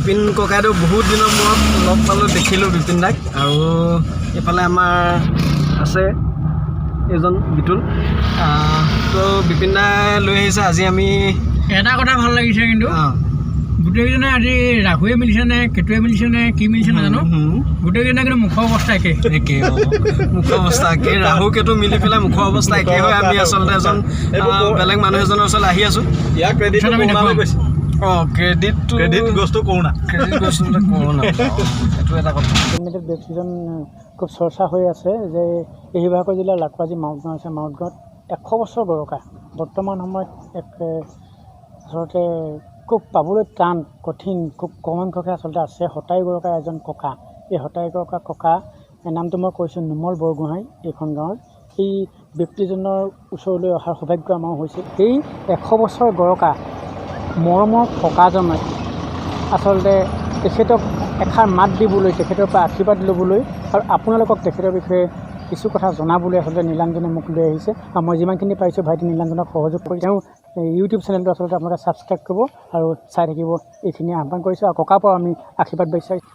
বিপিন ককাইদেউ বহুত দিনৰ মূৰত লগ পালোঁ, দেখিলোঁ বিপিন দাক। আৰু এইফালে আমাৰ আছে এজন বিতুল। তো বিপিন দাই লৈ আহিছে। আজি আমি এটা কথা ভাল লাগিছে, কিন্তু গোটেইকেইজনে আজি ৰাহুৱে মিলিছে নে কেতুৱে মিলিছে নে কি মিলিছে নাজানো, গোটেইকেইজনে কিন্তু মুখৰ অৱস্থা একে মুখৰ অৱস্থা একে। ৰাহু কেতু মিলি পেলাই মুখৰ অৱস্থা একে হৈ আমি আচলতে এজন বেলেগ মানুহ এজনৰ ওচৰলৈ আহি আছোঁ। ইয়াৰ ক্ৰেডিট ক্ৰেডিট গছটো কৰোণা এইটো এটা কথা। ব্যক্তিজন খুব চৰ্চা হৈ আছে যে এই শিৱসাগৰ জিলাৰ লাকোৱাজি মাউতগাঁও আছে। মাউতগাঁৱত 100 বছৰ গৰকা বৰ্তমান সময়ত এক আচলতে খুব পাবলৈ টান, কঠিন, খুব কম সংখ্যকে আচলতে আছে। হতাই গৰকাৰ এজন ককা। এই হতাই গৰকা ককা নামটো মই কৈছোঁ নোমল বৰগোহাঁই। এইখন গাঁৱৰ এই ব্যক্তিজনৰ ওচৰলৈ অহাৰ সৌভাগ্য আমাৰ হৈছে। এই 100 বছৰ গৰকা মৰমৰ ককাজনে আচলতে তেখেতক এষাৰ মাত দিবলৈ, তেখেতৰ পৰা আশীৰ্বাদ ল'বলৈ আৰু আপোনালোকক তেখেতৰ বিষয়ে কিছু কথা জনাবলৈ আচলতে নীলাঞ্জনে মোক লৈ আহিছে। আৰু মই যিমানখিনি পাৰিছোঁ ভাইটি নীলাঞ্জনক সহযোগ কৰি তেওঁ ইউটিউব চেনেলটো আচলতে আপোনালোকে ছাবস্ক্ৰাইব কৰিব আৰু চাই থাকিব, এইখিনি আহ্বান কৰিছোঁ। আৰু ককাৰ পৰা আমি আশীৰ্বাদ বিচাৰিছোঁ।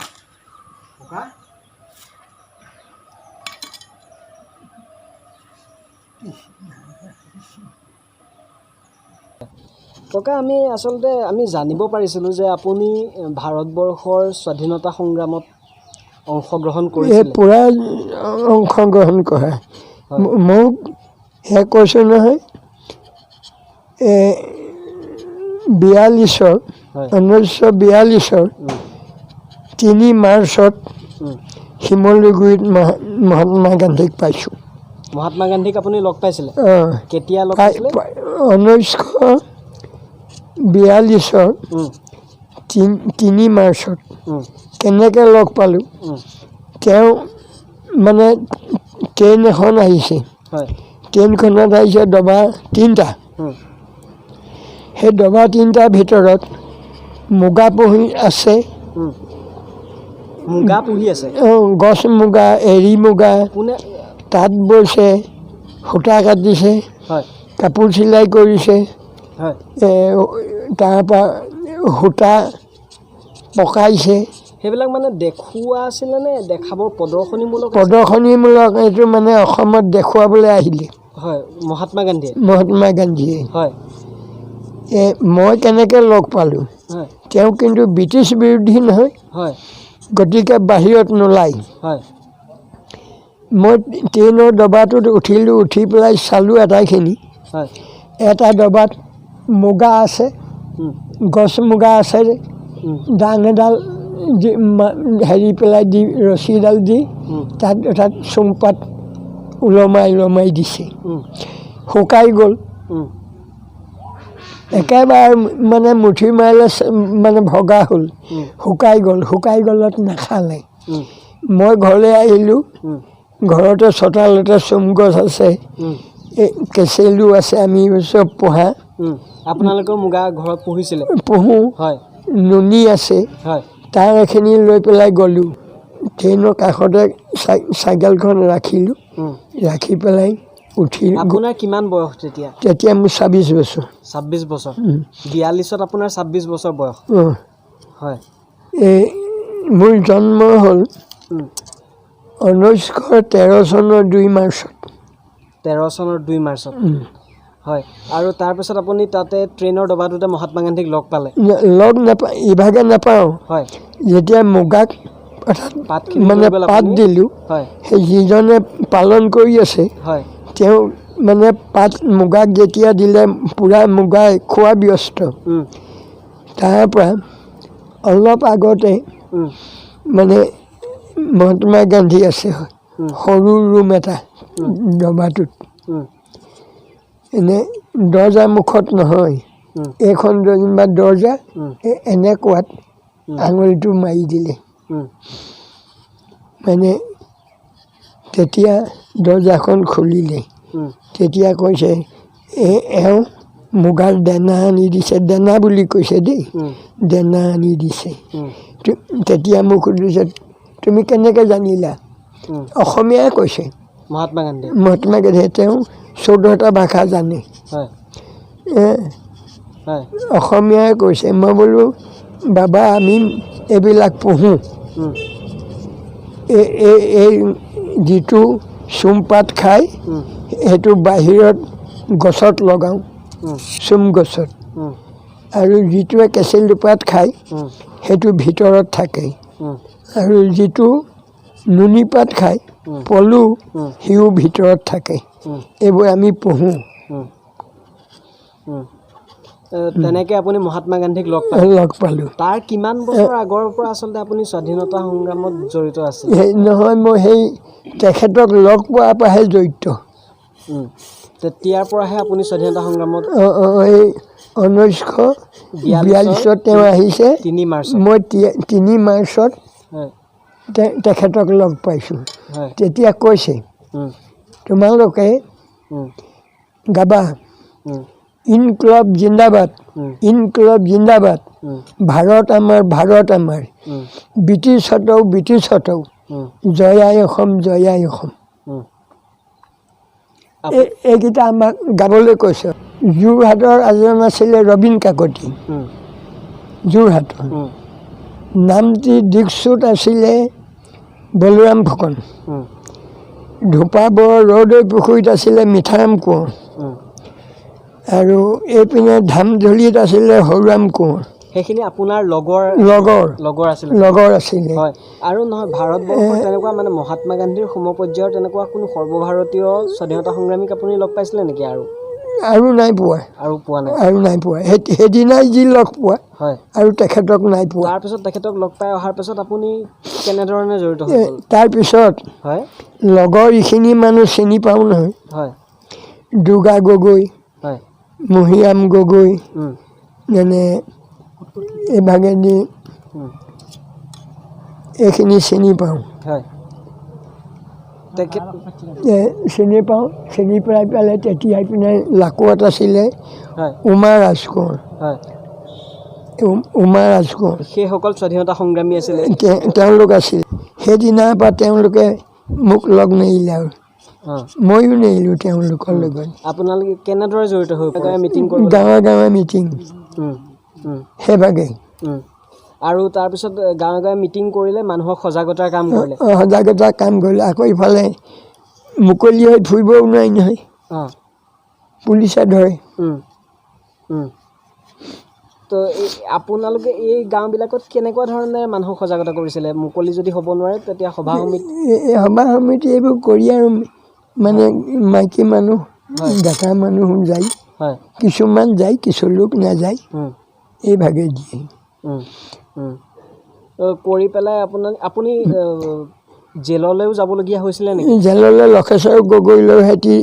ককা, আমি আচলতে জানিব পাৰিছিলোঁ যে আপুনি ভাৰতবৰ্ষৰ স্বাধীনতা সংগ্ৰামত অংশগ্ৰহণ কৰিছিল। পূৰা অংশগ্ৰহণ কৰা মোক সেয়া কৈছোঁ নহয়। 1942 3 মাৰ্চত শিমলুগুৰিত মহাত্মা গান্ধীক পাইছোঁ। মহাত্মা গান্ধীক আপুনি লগ পাইছিলে? কেতিয়া লগ পাইছিলে? 1942 3 মাৰ্চত। কেনেকৈ লগ পালোঁ? তেওঁ মানে ট্ৰেইন এখন আহিছে, ট্ৰেইনখনত আহিছে ডবা 3টা। সেই ডবা 3টাৰ ভিতৰত মুগা পুহি আছে। মুগা পুহি আছে? গছ মুগা, এৰী মুগা, তাঁত বৈছে, সূতা কাটিছে, কাপোৰ চিলাই কৰিছে, তাৰপৰা সূতা পকাইছে। সেইবিলাক মানে দেখুওৱা আছিলে নে দেখাবৰ প্ৰদৰ্শনীমূলক? প্ৰদৰ্শনীমূলক। এইটো মানে অসমত দেখুৱাবলৈ আহিলে মহাত্মা গান্ধীয়ে। হয়। মই কেনেকৈ লগ পালোঁ? তেওঁ কিন্তু ব্ৰিটিছ বিৰোধী নহয়, গতিকে বাহিৰত নোলায়। মই ট্ৰেইনৰ ডবাটোত উঠিলোঁ, উঠি পেলাই চালোঁ আটাইখিনি। এটা ডবাত মুগা আছে, গছ মুগা আছে, ডাং এডাল হেৰি পেলাই দি ৰছী এডাল দি তাত চুমপাত ওলমাই দিছে। শুকাই গ'ল একেবাৰে, মানে মুঠি মাৰিলে মানে ভগা হ'ল, শুকাই গ'লত নাখালে। মই ঘৰলৈ আহিলোঁ। ঘৰতে চোতালতে চুম গছ আছে, কেঁচেলু আছে, আমি চব পোহা। আপোনালোকেও মুগা ঘৰত পুহিছিলে? পুহোঁ। নুনি আছে, তাৰ এখিনি লৈ পেলাই গ'লোঁ। ট্ৰেইনৰ কাষতে চাইকেলখন ৰাখিলোঁ, ৰাখি পেলাই উঠিলোঁ। আপোনাৰ কিমান বয়স তেতিয়া? তেতিয়া মোৰ 26 বছৰ। 26 বছৰ? 42ত আপোনাৰ 26 বছৰ বয়স? মোৰ জন্ম হ'ল 1913 চনৰ 2 মাৰ্চত। 13 চনৰ 2 মাৰ্চত? হয়। আৰু তাৰপিছত আপুনি তাতে ট্ৰেইনৰ ডবাটোতে মহাত্মা গান্ধীক লগ পালে? লগ নাপায়, ইভাগে নাপাওঁ। যেতিয়া মুগাক মানে পাত দিলোঁ, সেই যিজনে পালন কৰি আছে তেওঁ মানে পাত মুগাক যেতিয়া দিলে পূৰা মুগাই খোৱা ব্যস্ত। তাৰপৰা অলপ আগতে মানে মহাত্মা গান্ধী আছে, সৰু ৰুম এটা ডবাটোত। এনে দৰ্জা মুখত নহয়, এইখন যেনিবা দৰ্জা, এনেকুৱাত আঙুলিটো মাৰি দিলে। মানে তেতিয়া দৰ্জাখন খুলিলে। তেতিয়া কৈছে এওঁ মুগাৰ দানা আনি দিছে, দানা বুলি কৈছে দেই, দানা আনি দিছে। তেতিয়া মোক সুধিছে তুমি কেনেকৈ জানিলা? অসমীয়াই কৈছে মহাত্মা গান্ধী। তেওঁ 14টা ভাষা জানে। অসমীয়াই কৈছে। মই বোলো বাবা আমি এইবিলাক পুহোঁ। এই যিটো চুমপাত খায় সেইটো বাহিৰত গছত লগাওঁ, চুম গছত। আৰু যিটোৱে কেঁচেলু পাত খায় সেইটো ভিতৰত থাকে। আৰু যিটো নুনি পাত খায় পলু সিও ভিতৰত থাকে। এইবোৰ আমি পুহোঁ। তেনেকৈ আপুনি মহাত্মা গান্ধীক লগ পালোঁ। তাৰ কিমান বছৰ আগৰ পৰা আচলতে আপুনি স্বাধীনতা সংগ্ৰামত জড়িত আছিল? নহয়, মই সেই তেখেতক লগ পোৱাৰ পৰাহে জড়িত। তেতিয়াৰ পৰাহে আপুনি স্বাধীনতা সংগ্ৰামত? এই 1942 তেওঁ আহিছে। 3 মাৰ্চত মই 3 মাৰ্চত তেখেতক লগ পাইছোঁ। তেতিয়া কৈছে তোমালোকে গাবা ইনকলাব জিন্দাবাদ, ইনকলাব জিন্দাবাদ, ভাৰত আমাৰ, ভাৰত আমাৰ, ব্ৰিটিছ হটাও, ব্ৰিটিছ হটাও, জয় আই অসম, জয় আই অসম। এইকেইটা আমাক গাবলৈ কৈছে। যোৰহাটৰ এজন আছিলে ৰবীন কাকতি, যোৰহাটৰ। নামটি দিকচুত আছিলে বলোৰাম ফুকন। ধোপাবৰ ৰদৈ পুখুৰীত আছিলে মিঠাৰাম কোঁৱৰ। আৰু এইপিনে ধামধলিত আছিলে সৰুৰাম কোঁৱৰ। সেইখিনি আপোনাৰ লগৰ আছিলে। হয়। আৰু নহয়, ভাৰতবৰ্ষৰ তেনেকুৱা মানে মহাত্মা গান্ধীৰ সমপৰ্যায়ৰ তেনেকুৱা কোনো সৰ্বভাৰতীয় স্বাধীনতা সংগ্ৰামীক আপুনি লগ পাইছিলে নেকি? আৰু নাই পোৱা। আৰু নাই পোৱা। সেইদিনাই যি লগ পোৱা, আৰু তেখেতক নাই পোৱা। তাৰপিছত তেখেতক লগ পাই অহাৰ পিছত আপুনি কেনেধৰণে জড়িত হ'ল? তাৰপিছত লগৰ এইখিনি মানুহ চিনি পাওঁ নহয়। দুৰ্গা গগৈ, মহিৰাম গগৈ, যেনে এইভাগেদি এইখিনি চিনি পাওঁ। চিনি পাওঁ। চিনি পালে তেতিয়াই পিনে লাকুৱাত আছিলে উমা ৰাজকোঁৱৰ। উমা ৰাজকোঁৱৰ সেইসকল স্বাধীনতা সংগ্ৰামী আছিলে। তেওঁলোক আছিল। সেইদিনাৰ পৰা তেওঁলোকে মোক লগ নেৰিলে আৰু ময়ো নেৰিলোঁ তেওঁলোকৰ লগত। আপোনালোকে কেনেদৰে জড়িত হৈ মিটিং? গাঁৱে গাঁৱে মিটিং সেইভাগে। আৰু তাৰপিছত গাঁৱে গাঁৱে মিটিং কৰিলে, মানুহক সজাগতাৰ কাম কৰিলে। সজাগতাৰ কাম কৰিলে। আকৌ ইফালে মুকলি হৈ ফুৰিবও নোৱাৰি নহয়, পুলিচে ধৰে। তো আপোনালোকে এই গাঁওবিলাকত কেনেকুৱা ধৰণে মানুহক সজাগতা কৰিছিলে? মুকলি যদি হ'ব নোৱাৰে তেতিয়া সভা সমিতি এইবোৰ কৰি আৰু মানে মাইকী মানুহ, ডেকা মানুহ যায়। কিছুমান যায়, কিছু লোক নাযায়। এইভাগে দিয়ে কৰি পেলাই আপুনি জেললৈও যাবলগীয়া হৈছিলে নেকি? জেললৈ লক্ষেশ্বৰ গগৈলৈ সৈতে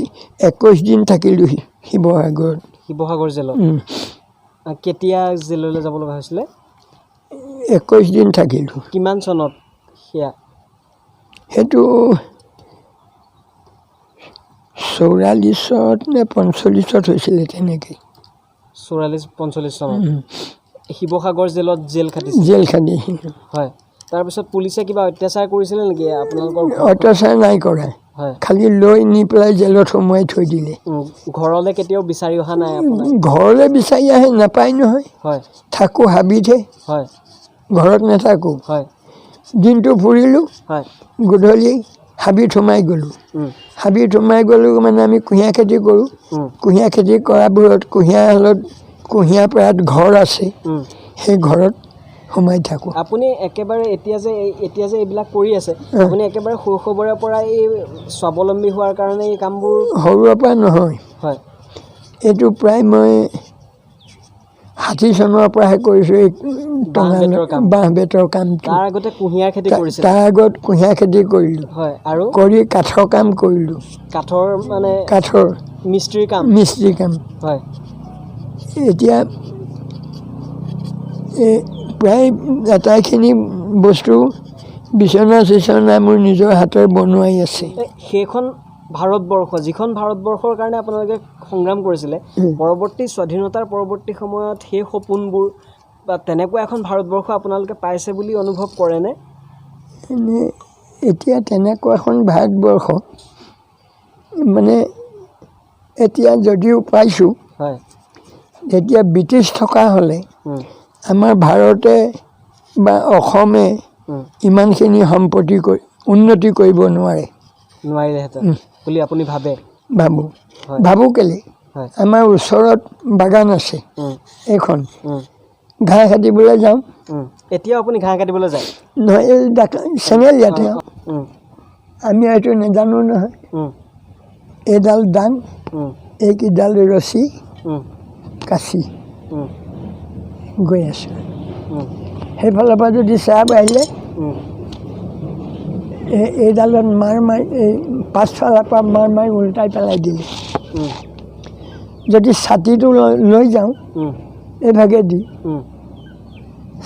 21 দিন থাকিলোঁ শিৱসাগৰত। শিৱসাগৰ জেলত? কেতিয়া জেললৈ যাব লগা হৈছিলে? 21 দিন থাকিলোঁ। কিমান চনত সেয়া? সেইটো 44 নে 45 হৈছিলে তেনেকৈ। 44-45 চনত শিৱসাগৰ জেলত জেল খাটিছিল? জেল খাটিছিল। হয়। তাৰপিছত পুলিচে কিবা অত্যাচাৰ কৰিছিলে নেকি আপোনালোকৰ? অত্যাচাৰ নাই কৰা, খালি লৈ নি পেলাই জেলত সোমোৱাই থৈ দিলে। ঘৰলৈ কেতিয়াও বিচাৰি অহা নাই? ঘৰলৈ বিচাৰি আহে, নাপায় নহয়। থাকোঁ হাবিতহে, ঘৰত নাথাকোঁ। দিনটো ফুৰিলোঁ, গধূলি হাবিত সোমাই গ'লোঁ। হাবিত সোমাই গ'লোঁ মানে আমি কুঁহিয়াৰ খেতি কৰোঁ। কুঁহিয়াৰ খেতি কৰাবোৰত কুঁহিয়াৰ পৰাত ঘৰ আছে, সেই ঘৰত সোমাই থাকোঁ। আপুনি একেবাৰে এতিয়া যে এইবিলাক কৰি আছে, আপুনি একেবাৰে শৈশৱৰে পৰা এই স্বাৱলম্বী হোৱাৰ কাৰণে এই কামবোৰ? সৰুৰে পৰা নহয়, এইটো প্ৰায় মই 60 চনৰ পৰাহে কৰিছোঁ। এই বাঁহ বেতৰ কামটো। তাৰ আগতে কুঁহিয়াৰ খেতি কৰিছিল? তাৰ আগত কুঁহিয়াৰ খেতি কৰিলোঁ। আৰু কৰি কাঠৰ কাম কৰিলোঁ। কাঠৰ মিস্ত্ৰী কাম। এতিয়া প্ৰায় আটাইখিনি বস্তু বিচনা চিচনা মোৰ নিজৰ হাতেৰে বনোৱাই আছে। সেইখন ভাৰতবৰ্ষ, যিখন ভাৰতবৰ্ষৰ কাৰণে আপোনালোকে সংগ্ৰাম কৰিছিলে, পৰৱৰ্তী স্বাধীনতাৰ পৰৱৰ্তী সময়ত সেই সপোনবোৰ বা তেনেকুৱা এখন ভাৰতবৰ্ষ আপোনালোকে পাইছে বুলি অনুভৱ কৰেনে? এতিয়া তেনেকুৱা এখন ভাৰতবৰ্ষ মানে এতিয়া যদিও পাইছোঁ, এতিয়া ব্ৰিটিছ থকা হ'লে আমাৰ ভাৰতে বা অসমে ইমানখিনি সম্পত্তি উন্নতি কৰিব নোৱাৰিলেহেঁতেন বুলি আপুনি ভাবে? ভাবোঁ কেলৈ আমাৰ ওচৰত বাগান আছে এইখন ঘাঁহ কাটিবলৈ যাওঁ। এতিয়াও আপুনি ঘাঁহ কাটিবলৈ যায়? নহয় এই চেঙেল ইয়াতে আমি হয়তো নাজানো নহয়। এইডাল ডাং এইকেইডাল ৰছী কাচি গৈ আছোঁ। সেইফালৰ পৰা যদি চাহ বাঢ়িলে এইডালত মাৰ মাৰি এই পাছফালৰ পৰা মাৰ মাৰি উল্টাই পেলাই দিলে। যদি ছাতিটো লৈ যাওঁ এইভাগে দি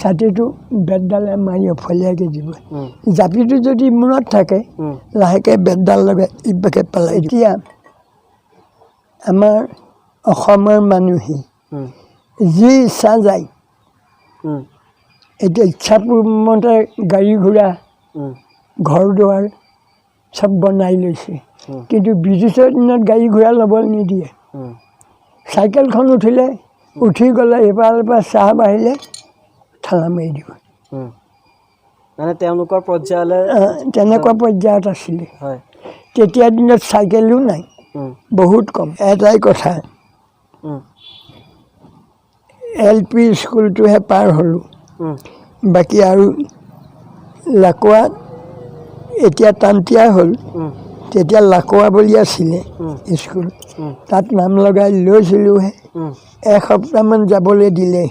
ছাতিটো বেতডালে মাৰি অফলীয়াকৈ দিব। জাপিটো যদি মূৰত থাকে লাহেকৈ বেতডাল লগাই ইভাগে পেলাই। এতিয়া আমাৰ অসমৰ মানুহে যি ইচ্ছা যায় এতিয়া ইচ্ছাপূৰ্মতে গাড়ী ঘোঁৰা ঘৰ দুৱাৰ চব বনাই লৈছে, কিন্তু ব্ৰিটিছৰ দিনত গাড়ী ঘোঁৰা ল'বলৈ নিদিয়ে। চাইকেলখন উঠি গ'লে এইফালৰ পৰা চাহ বাঢ়িলে ঠেলা মাৰি দিব। মানে তেওঁলোকৰ পৰ্যায়লৈ তেনেকুৱা পৰ্যায়ত আছিলে। তেতিয়া দিনত চাইকেলো নাই, বহুত কম। এটাই কথা LP স্কুলটোহে পাৰ হ'লোঁ, বাকী আৰু লাকোৱাত এতিয়া টানটিয়া হ'ল, তেতিয়া লাকোৱা বুলি আছিলে স্কুল, তাত নাম লগাই লৈছিলোঁহে। এসপ্তাহমান যাবলৈ দিলে,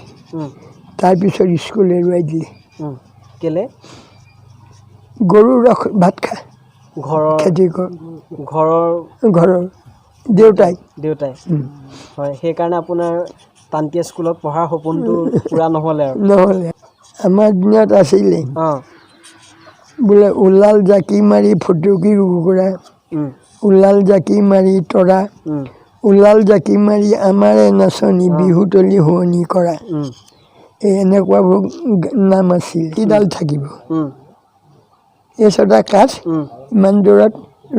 তাৰপিছত স্কুল এৰুৱাই দিলে। কেলে? গৰু ৰখ ভাত খায় খেতি ঘৰৰ দেউতাই হয়, সেইকাৰণে আপোনাৰ টানটিয়া স্কুলত পঢ়াৰ সপোনটো পূৰা নহ'লে। আমাৰ দিনত আছিলে বোলে ওলাল জাকি মাৰি ফুটুকি কুকুৰা, ওলাল জাকি মাৰি তৰা, ওলাল জাকি মাৰি আমাৰে নাচনি বিহুতলি শুৱনি কৰা। এই এনেকুৱাবোৰ নাম আছিল। কিডাল থাকিব এই ছটা কাঠ, ইমান দূৰত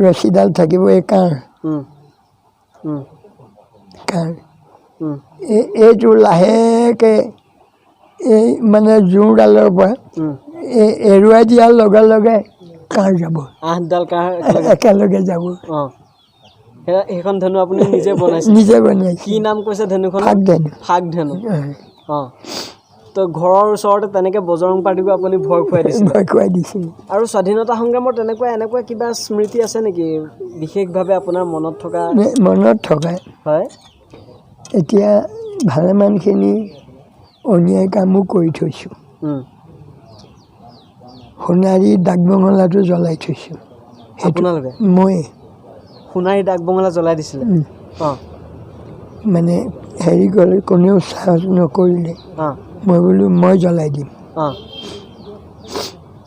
ৰছীডাল থাকিব এই কাঁড়। এইটো লাহেকৈ এই মানে জোৰডালৰ পৰা এৰুৱাই দিয়াৰ লগে লগে কাঁড় যাব, 8ডাল কাঁড় একেলগে যাব। সেইখন ধেনু আপুনি নিজে বনাইছে? কি নাম কৈছে ধেনুখন? ফাগ ধেনু। তো ঘৰৰ ওচৰতে তেনেকৈ বজৰং পাৰ্টিকো আপুনি ভয় খুৱাই দিছিল। আৰু স্বাধীনতা সংগ্ৰামৰ এনেকুৱা কিবা স্মৃতি আছে নেকি বিশেষভাৱে আপোনাৰ মনত থকা? হয়, এতিয়া ভালেমানখিনি অন্যায় কামো কৰি থৈছোঁ। সোণাৰী ডাকবঙলাটো জ্বলাই থৈছোঁ। আপোনালোকে? মই সোণাৰী ডাকবঙলা জ্বলাই দিছিলে? মানে হেৰি কৰি কোনেও সাহস নকৰিলে, মই বোলো মই জ্বলাই দিম।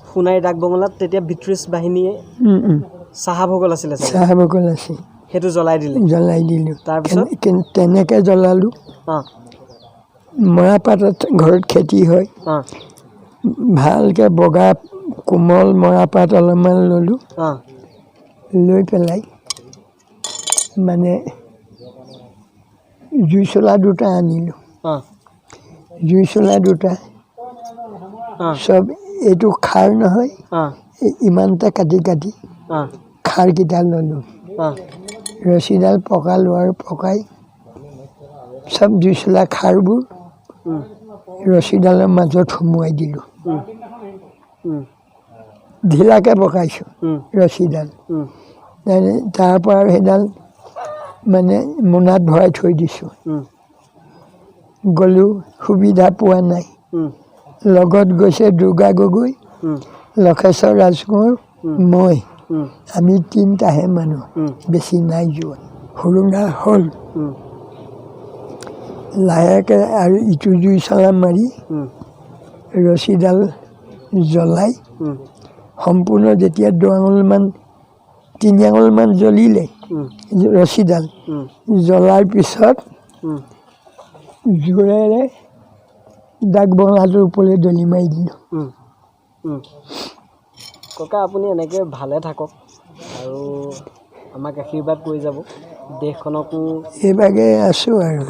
সোণাৰী ডাকবঙলাত তেতিয়া ব্ৰিটিছ বাহিনীয়ে চাহাবগল আছিলে, সেইটো জ্বলাই দিলোঁ। তাৰপিছত তেনেকৈ জ্বলালোঁ। মৰাপাতত ঘৰত খেতি হয়, ভালকৈ বগা কোমল মৰাপাত অলপমান ল'লোঁ, লৈ পেলাই মানে জুই চলা দুটা আনিলোঁ। জুই চলা দুটা চব এইটো খাৰ নহয়, ইমানটা কাটি খাৰকেইটা ল'লোঁ, ৰছীডাল পকালোঁ আৰু পকাই চব জুই চলা খাৰবোৰ ৰছীডালৰ মাজত সুমুৱাই দিলোঁ। ঢিলাকৈ পকাইছোঁ ৰছীডাল, তাৰপৰা আৰু সেইডাল মানে মোনাত ভৰাই থৈ দিছোঁ। গ'লোঁ, সুবিধা পোৱা নাই। লগত গৈছে দুৰ্গা গগৈ, লক্ষেশ্বৰ ৰাজকোঁৱৰ, মই, আমি তিনিটাহে মানুহ, বেছি নাই যোৱা। সুৰুঙা হ'ল, লাহেকৈ আৰু ইটো জুই চলা মাৰি ৰছীডাল জ্বলাই সম্পূৰ্ণ যেতিয়া 2 আঙুলমান 3 আঙুলমান জ্বলিলে ৰছীডাল, জ্বলাৰ পিছত জোৰেৰে ডাকবঙলাটোৰ ওপৰলৈ দলি মাৰি দিলোঁ। ককা আপুনি এনেকৈ ভালে থাকক আৰু আমাক আশীৰ্বাদ কৰি যাব, দেশখনকো এইভাগে আছোঁ আৰু।